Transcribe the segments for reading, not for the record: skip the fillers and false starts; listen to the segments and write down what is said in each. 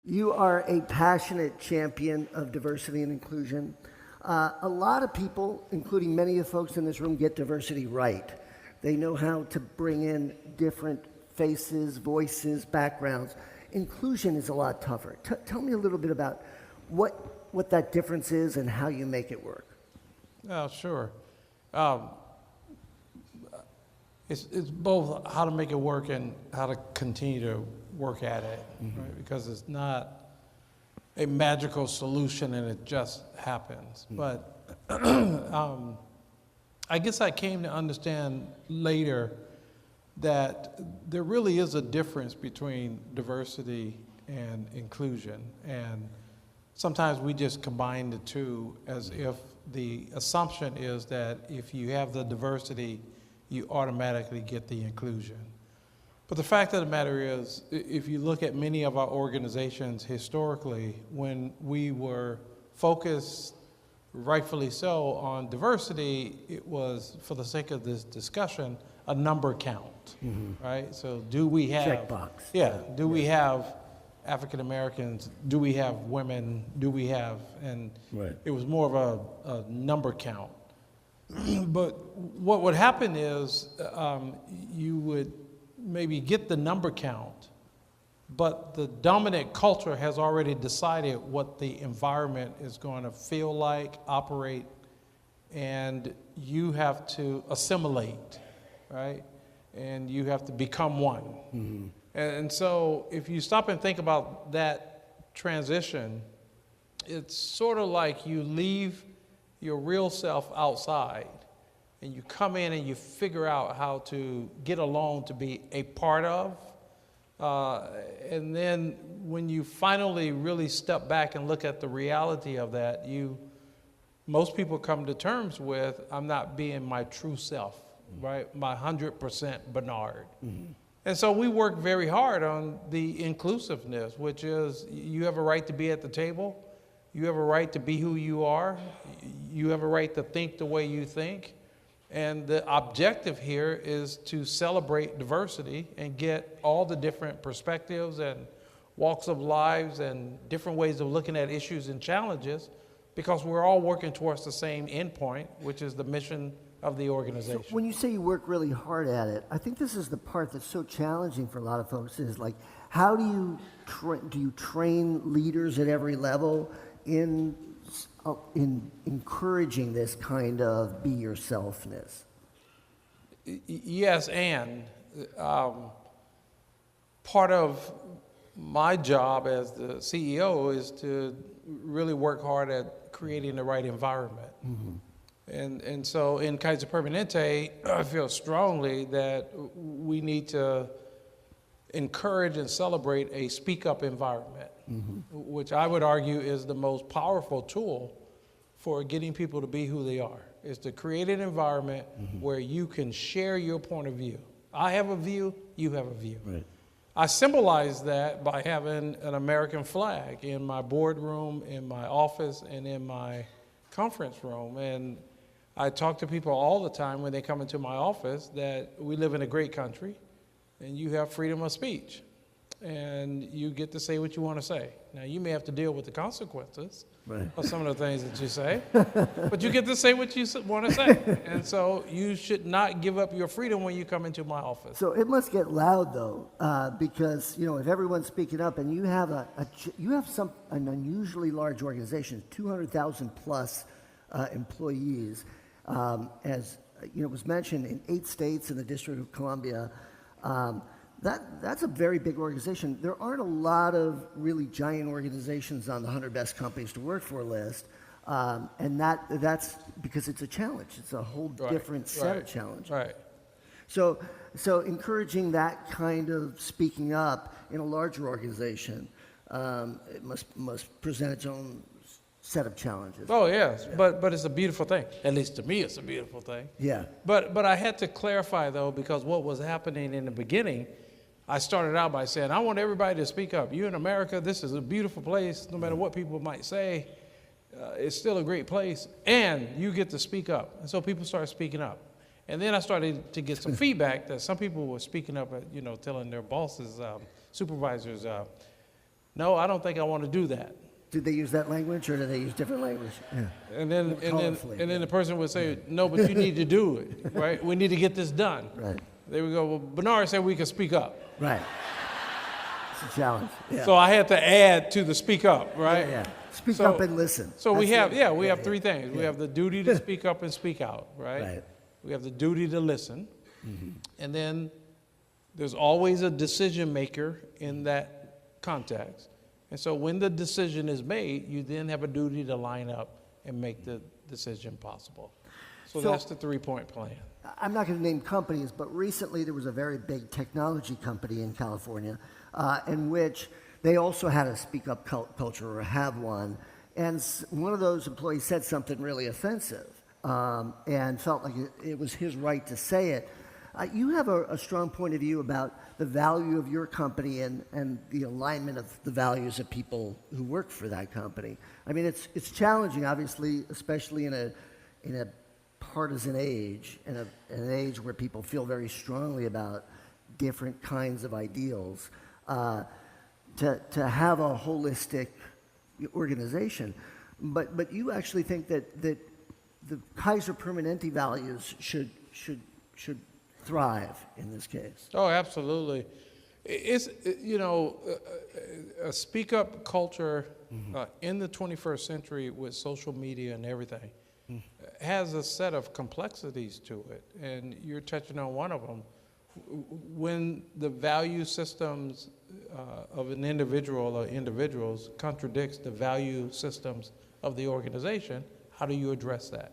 You are a passionate champion of diversity and inclusion. A lot of people, including many of the folks in this room, get diversity right. They know how to bring in different faces, voices, backgrounds. Inclusion is a lot tougher. Tell me a little bit about what that difference is and how you make it work. Oh, sure. It's both how to make it work and how to continue to work at it, right? Because it's not a magical solution and it just happens. But I guess I came to understand later that there really is a difference between diversity and inclusion. And sometimes we just combine the two as if the assumption is that if you have the diversity, you automatically get the inclusion. But the fact of the matter is, if you look at many of our organizations historically, when we were focused, rightfully so, on diversity, it was, for the sake of this discussion, a number count, right? So do we have... Checkbox. Yeah, do we have African Americans? Do we have women? Do we have... And it was more of a number count. But what would happen is you would maybe get the number count, but the dominant culture has already decided what the environment is going to feel like, operate, and you have to assimilate, right? And you have to become one. And so if you stop and think about that transition, it's sort of like you leave your real self outside and you come in and you figure out how to get along to be a part of. And then when you finally really step back and look at the reality of that, most people come to terms with, I'm not being my true self, right? My 100% Bernard. And so we work very hard on the inclusiveness, which is you have a right to be at the table. You have a right to be who you are. You have a right to think the way you think. And the objective here is to celebrate diversity and get all the different perspectives and walks of lives and different ways of looking at issues and challenges, because we're all working towards the same endpoint, which is the mission of the organization. So when you say you work really hard at it, I think this is the part that's so challenging for a lot of folks is like, how do you train leaders at every level in encouraging this kind of be yourselfness? Yes, and part of my job as the CEO is to really work hard at creating the right environment. And so in Kaiser Permanente, I feel strongly that we need to encourage and celebrate a speak-up environment, which I would argue is the most powerful tool for getting people to be who they are, is to create an environment where you can share your point of view. I have a view, you have a view. Right. I symbolize that by having an American flag in my boardroom, in my office, and in my conference room. And I talk to people all the time when they come into my office that we live in a great country and you have freedom of speech and you get to say what you want to say. Now, you may have to deal with the consequences of some of the things that you say, but you get to say what you want to say. And so you should not give up your freedom when you come into my office. So it must get loud, though, because, if everyone's speaking up and you have an unusually large organization, 200,000 plus employees, as was mentioned, in 8 states in the District of Columbia. That's a very big organization. There aren't a lot of really giant organizations on the 100 best companies to work for list, and that's because it's a challenge. It's a whole different set of challenges. Right. So encouraging that kind of speaking up in a larger organization, it must present its own set of challenges. Oh, yes, yeah. But it's a beautiful thing. At least to me, it's a beautiful thing. Yeah. But I had to clarify, though, because what was happening in the beginning, I started out by saying, I want everybody to speak up. You in America, this is a beautiful place. No matter what people might say, it's still a great place, and you get to speak up. And so people started speaking up. And then I started to get some feedback that some people were speaking up, telling their bosses, supervisors, no, I don't think I want to do that. Did they use that language, or did they use different language? Yeah. And then, More and then, colorfully, and then the person would say, no, but you need to do it, right? We need to get this done. Right. They would go, well, Bernard said we could speak up. Right. It's a challenge. Yeah. So I had to add to the speak up, right? Yeah. Speak So- up and listen. So we That's have, it. we have three things. We Yeah. have the duty to speak up and speak out, right? Right. We have the duty to listen. And then there's always a decision maker in that context. And so when the decision is made, you then have a duty to line up and make the decision possible. So So- that's the 3-point plan. I'm not going to name companies, but recently there was a very big technology company in California in which they also had a speak up culture, or have one. And one of those employees said something really offensive and felt like it was his right to say it. You have a strong point of view about the value of your company and the alignment of the values of people who work for that company. I mean, it's challenging, obviously, especially in a partisan age, in an age where people feel very strongly about different kinds of ideals, to have a holistic organization. But you actually think that the Kaiser Permanente values should thrive in this case. Oh, absolutely. It's, a speak up culture in the 21st century with social media and everything has a set of complexities to it. And you're touching on one of them. When the value systems of an individual or individuals contradicts the value systems of the organization, how do you address that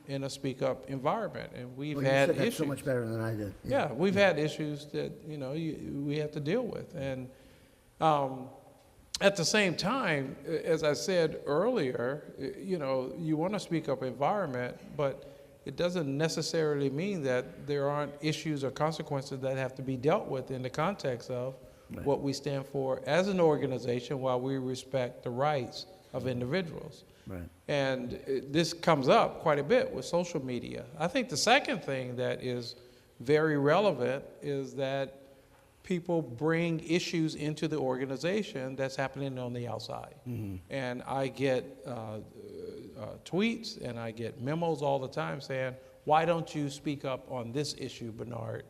in a speak up environment? And we've had You said that issues. so much better than I did. Yeah, we've had issues that we have to deal with, and at the same time, as I said earlier, you want to speak up environment, but it doesn't necessarily mean that there aren't issues or consequences that have to be dealt with in the context of what we stand for as an organization, while we respect the rights of individuals. Right. And this comes up quite a bit with social media. I think the second thing that is very relevant is that people bring issues into the organization that's happening on the outside. And I get tweets and I get memos all the time saying, why don't you speak up on this issue, Bernard,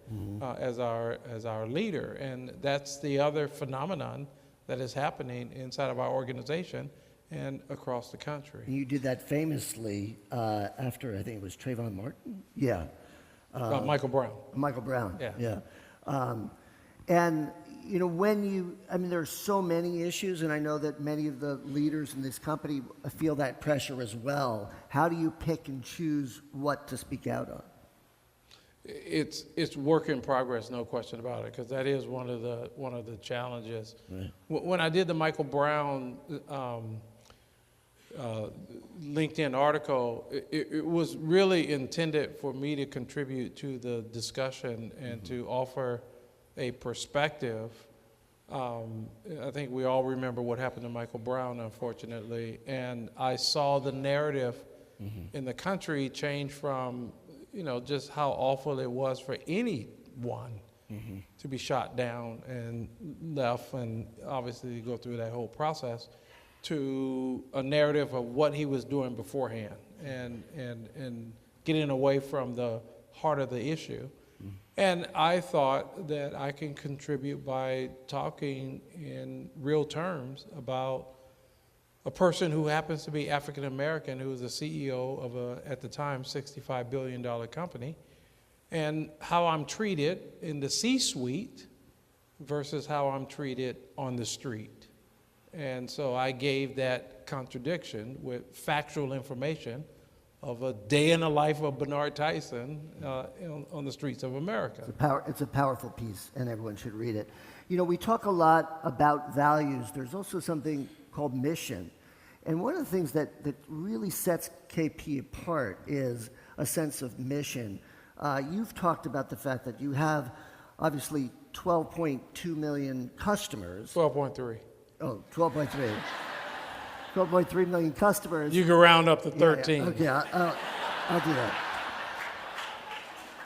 as our leader? And that's the other phenomenon that is happening inside of our organization and across the country. And you did that famously after, I think it was Trayvon Martin? Yeah. Michael Brown. Michael Brown. Yeah. And, there are so many issues, and I know that many of the leaders in this company feel that pressure as well. How do you pick and choose what to speak out on? It's work in progress, no question about it, because that is one of the challenges. Right. When I did the Michael Brown LinkedIn article, it was really intended for me to contribute to the discussion and to offer a perspective. I think we all remember what happened to Michael Brown, unfortunately, and I saw the narrative in the country change from just how awful it was for anyone to be shot down and left, and obviously go through that whole process, to a narrative of what he was doing beforehand and getting away from the heart of the issue. And I thought that I can contribute by talking in real terms about a person who happens to be African American, who was the CEO of at the time, $65 billion company, and how I'm treated in the C-suite versus how I'm treated on the street. And so I gave that contradiction with factual information of a day in the life of Bernard Tyson on the streets of America. It's a powerful piece, and everyone should read it. We talk a lot about values. There's also something called mission. And one of the things that really sets KP apart is a sense of mission. You've talked about the fact that you have, obviously, 12.2 million customers. 12.3. Oh, 12.3. 12.3 million customers. You can round up to 13. Yeah. Okay, I'll do that.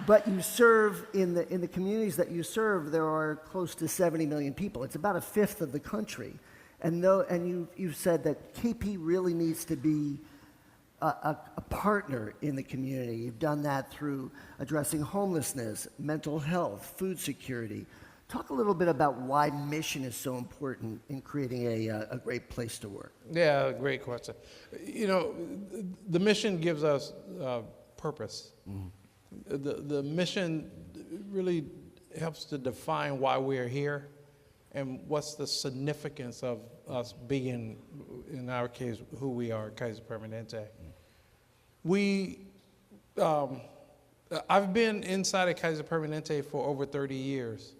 But you serve in the communities that you serve. There are close to 70 million people. It's about a fifth of the country, And you've said that KP really needs to be a partner in the community. You've done that through addressing homelessness, mental health, food security. Talk a little bit about why mission is so important in creating a great place to work. Yeah, great question. The mission gives us purpose. The mission really helps to define why we're here and what's the significance of us being, in our case, who we are, Kaiser Permanente. I've been inside of Kaiser Permanente for over 30 years,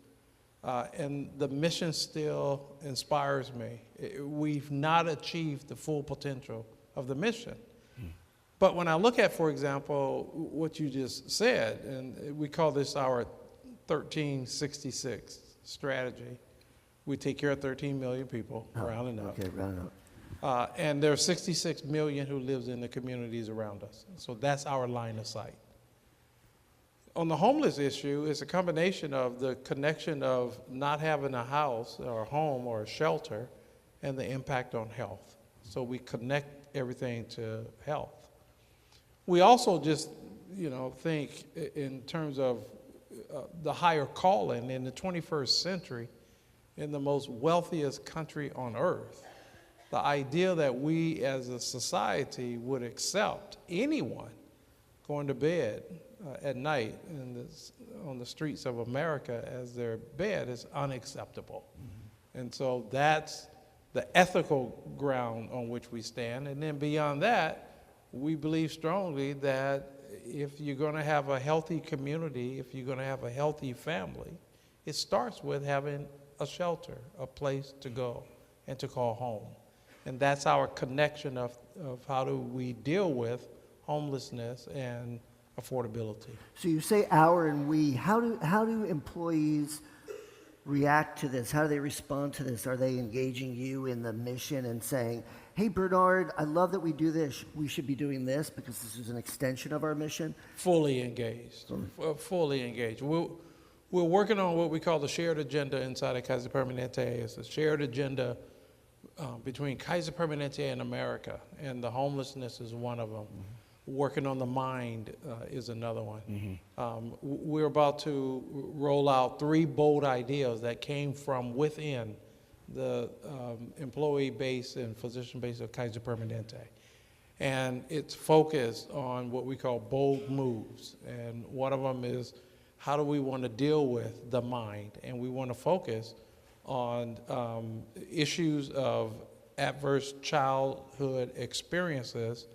and the mission still inspires me. We've not achieved the full potential of the mission. But when I look at, for example, what you just said, and we call this our 1366 strategy. We take care of 13 million people, rounding up. Okay, round up. And there are 66 million who lives in the communities around us. So that's our line of sight. On the homeless issue, it's a combination of the connection of not having a house or a home or a shelter and the impact on health. So we connect everything to health. We also just, think in terms of the higher calling in the 21st century, in the most wealthiest country on earth, the idea that we as a society would accept anyone going to bed at night on the streets of America as their bed is unacceptable. And so that's the ethical ground on which we stand. And then beyond that, we believe strongly that if you're going to have a healthy community, if you're going to have a healthy family, it starts with having a shelter, a place to go and to call home. And that's our connection of how do we deal with homelessness and affordability. So you say our and we. How do employees react to this? How do they respond to this? Are they engaging you in the mission and saying, hey, Bernard, I love that we do this. We should be doing this because this is an extension of our mission? Fully engaged. Fully engaged. We're working on what we call the shared agenda inside of Kaiser Permanente. It's a shared agenda between Kaiser Permanente and America, and the homelessness is one of them. Working on the mind is another one. We're about to roll out 3 bold ideas that came from within the employee base and physician base of Kaiser Permanente. And it's focused on what we call bold moves. And one of them is, how do we want to deal with the mind? And we want to focus on issues of adverse childhood experiences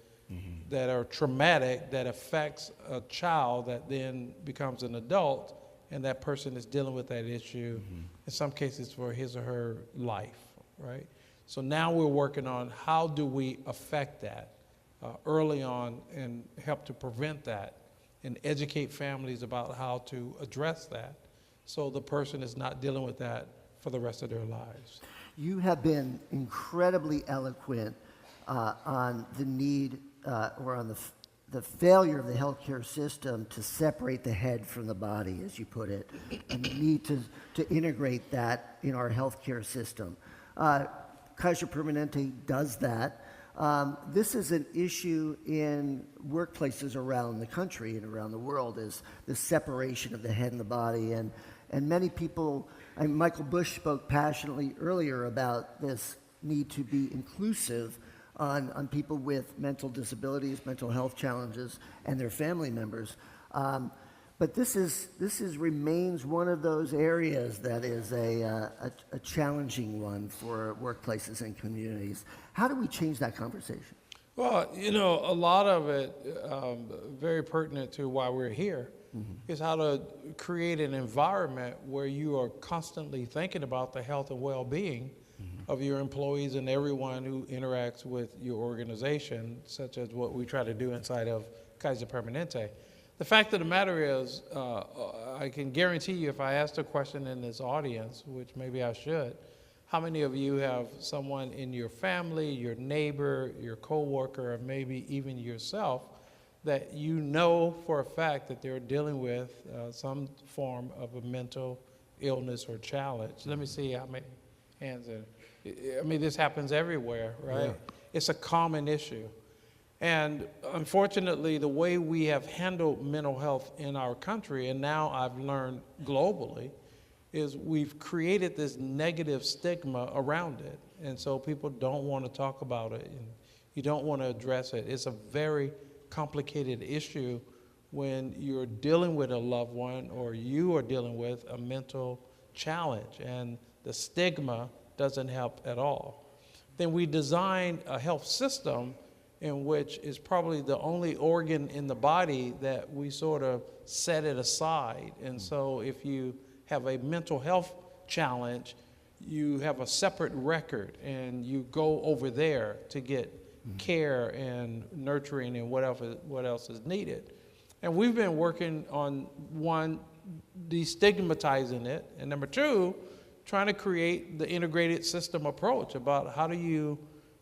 that are traumatic, that affects a child that then becomes an adult, and that person is dealing with that issue, in some cases for his or her life, right? So now we're working on how do we affect that early on and help to prevent that and educate families about how to address that so the person is not dealing with that for the rest of their lives. You have been incredibly eloquent on the need or on the failure of the healthcare system to separate the head from the body, as you put it, and the need to integrate that in our healthcare system. Kaiser Permanente does that. This is an issue in workplaces around the country and around the world, is the separation of the head and the body. And many people, Michael Bush spoke passionately earlier about this need to be inclusive on people with mental disabilities, mental health challenges, and their family members. But this remains one of those areas that is a challenging one for workplaces and communities. How do we change that conversation? Well, a lot of it, very pertinent to why we're here, is how to create an environment where you are constantly thinking about the health and well-being of your employees and everyone who interacts with your organization, such as what we try to do inside of Kaiser Permanente. The fact of the matter is, I can guarantee you if I asked a question in this audience, which maybe I should, how many of you have someone in your family, your neighbor, your coworker, or maybe even yourself that you know for a fact that they're dealing with some form of a mental illness or challenge? Let me see how many hands are. I mean, this happens everywhere, right? Yeah. It's a common issue. And unfortunately, the way we have handled mental health in our country, and now I've learned globally, is we've created this negative stigma around it. And so people don't want to talk about it, and you don't want to address it. It's a very complicated issue when you're dealing with a loved one or you are dealing with a mental challenge, and the stigma doesn't help at all. Then we designed a health system in which is probably the only organ in the body that we sort of set it aside. And so if you have a mental health challenge, you have a separate record and you go over there to get care and nurturing and what else is needed. And we've been working on, one, destigmatizing it, and number two, trying to create the integrated system approach about how do you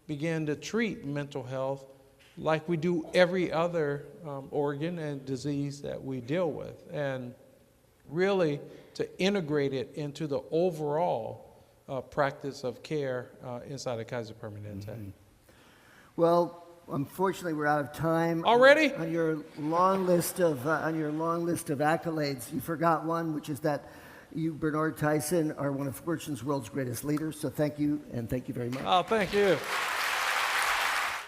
begin to treat mental health like we do every other organ and disease that we deal with, and really to integrate it into the overall practice of care inside of Kaiser Permanente. Mm-hmm. Well, unfortunately, we're out of time. Already? On your long list of accolades, you forgot one, which is that you, Bernard Tyson, are one of Fortune's world's greatest leaders. So thank you, and thank you very much. Oh, thank you.